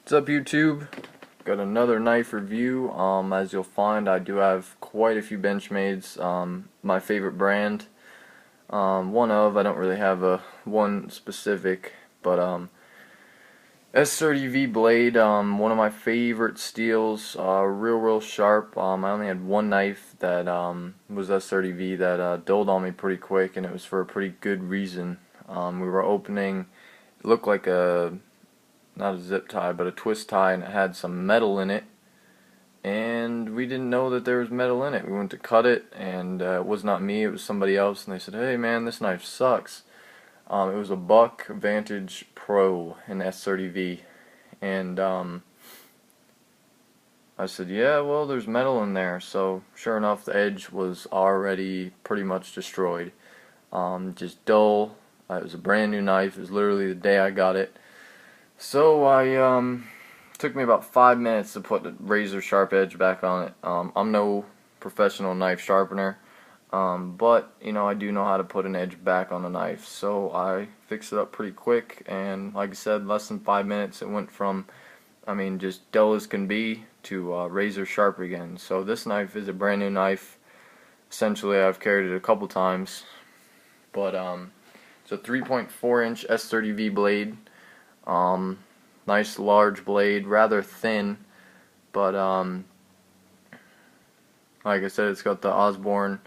What's up, YouTube? Got another knife review. As you'll find, I do have quite a few Benchmades. My favorite brand. I don't really have one specific, but S30V blade. One of my favorite steels. Real sharp. I only had one knife that was S30V that dulled on me pretty quick, and it was for a pretty good reason. We were opening. It looked like not a zip tie, but a twist tie, and it had some metal in it, and we didn't know that there was metal in it. We went to cut it, and it was not me, it was somebody else, and they said, "Hey man, this knife sucks." It was a Buck Vantage Pro in S30V, and I said, yeah, well, there's metal in there. So sure enough, the edge was already pretty much destroyed. Just dull. It was a brand new knife. It was literally the day I got it. So took me about 5 minutes to put the razor sharp edge back on it. I'm no professional knife sharpener, but I do know how to put an edge back on a knife. So I fixed it up pretty quick, and like I said, less than 5 minutes it went from, just dull as can be to razor sharp again. So this knife is a brand new knife. Essentially, I've carried it a couple times, but it's a 3.4-inch S30V blade. Nice large blade, rather thin, but like I said, it's got the Osborne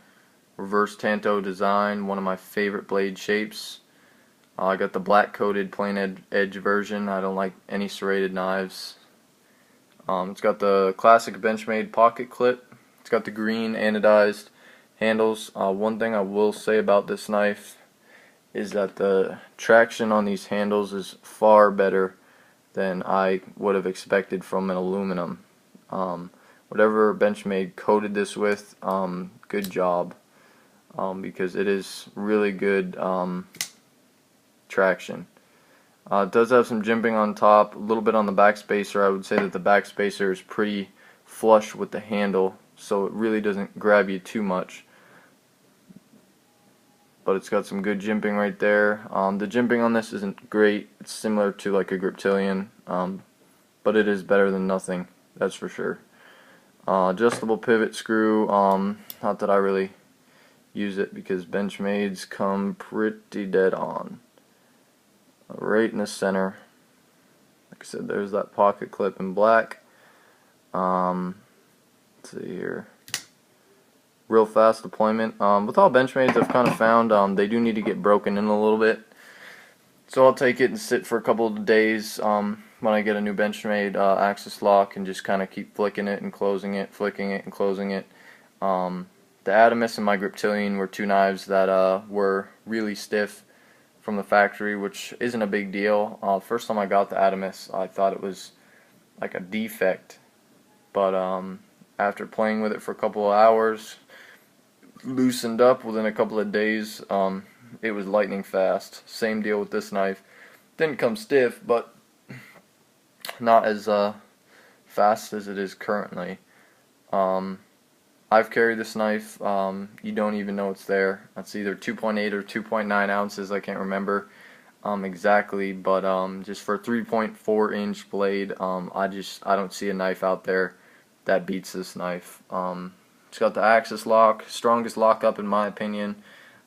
reverse tanto design, one of my favorite blade shapes. I got the black coated plain edge version. I don't like any serrated knives. It's got the classic Benchmade pocket clip. It's got the green anodized handles. One thing I will say about this knife is that the traction on these handles is far better than I would have expected from an aluminum. Whatever Benchmade coated this with, good job, because it is really good traction. It does have some jimping on top, a little bit on the back spacer. I would say that the back spacer is pretty flush with the handle, so it really doesn't grab you too much. But it's got some good jimping right there. The jimping on this isn't great. It's similar to like a Griptilian, but it is better than nothing, that's for sure. Adjustable pivot screw. Not that I really use it because Benchmades come pretty dead on. Right in the center. Like I said, there's that pocket clip in black. Let's see here. Real fast deployment. With all Benchmades, I've kind of found they do need to get broken in a little bit. So I'll take it and sit for a couple of days when I get a new Benchmade axis lock, and just kind of keep flicking it and closing it, flicking it and closing it. The Adamus and my Griptilian were two knives that were really stiff from the factory, which isn't a big deal. First time I got the Adamus, I thought it was like a defect, but after playing with it for a couple of hours, loosened up within a couple of days. It was lightning fast. Same deal with this knife. Didn't come stiff, but not as fast as it is currently. I've carried this knife. You don't even know it's there. It's either 2.8 or 2.9 ounces. I can't remember exactly, but just for a 3.4-inch blade, I don't see a knife out there that beats this knife. It's got the axis lock, strongest lockup in my opinion.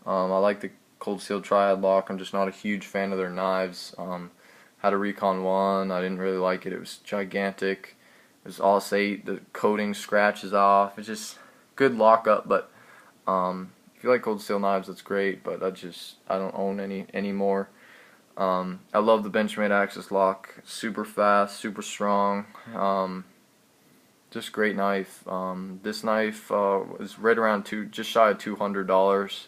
I like the Cold Steel Triad lock. I'm just not a huge fan of their knives. Had a Recon 1. I didn't really like it. It was gigantic. It was AUS-8. The coating scratches off. It's just good lockup, but if you like Cold Steel knives, that's great, but I don't own any anymore. I love the Benchmade axis lock. Super fast, super strong. Just great knife. This knife was right around just shy of $200.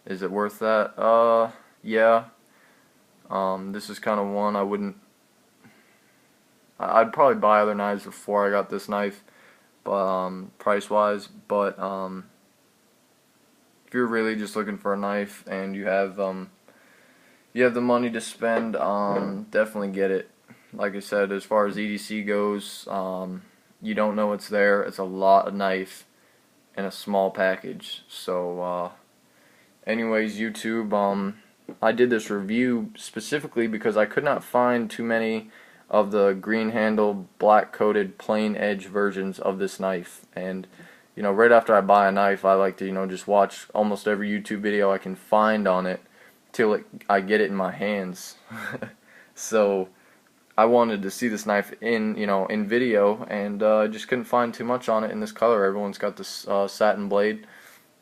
Is it worth that? Yeah. This is kind of one I'd probably buy other knives before I got this knife, but price-wise. But if you're really just looking for a knife and you have the money to spend, definitely get it. Like I said, as far as EDC goes, you don't know it's there. It's a lot of knife in a small package. So, anyways, YouTube, I did this review specifically because I could not find too many of the green handle, black coated, plain edge versions of this knife. And you know, right after I buy a knife, I like to, you know, just watch almost every YouTube video I can find on it till I get it in my hands. So I wanted to see this knife in, you know, in video, and I just couldn't find too much on it in this color. Everyone's got this satin blade,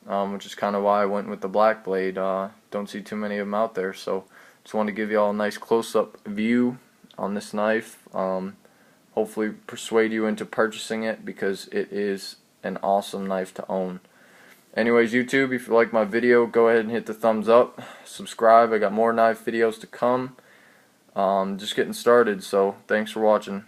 which is kind of why I went with the black blade. Don't see too many of them out there, so just wanted to give you all a nice close-up view on this knife. Hopefully persuade you into purchasing it, because it is an awesome knife to own. Anyways, YouTube, if you like my video, go ahead and hit the thumbs up, subscribe. I got more knife videos to come. Just getting started, so thanks for watching.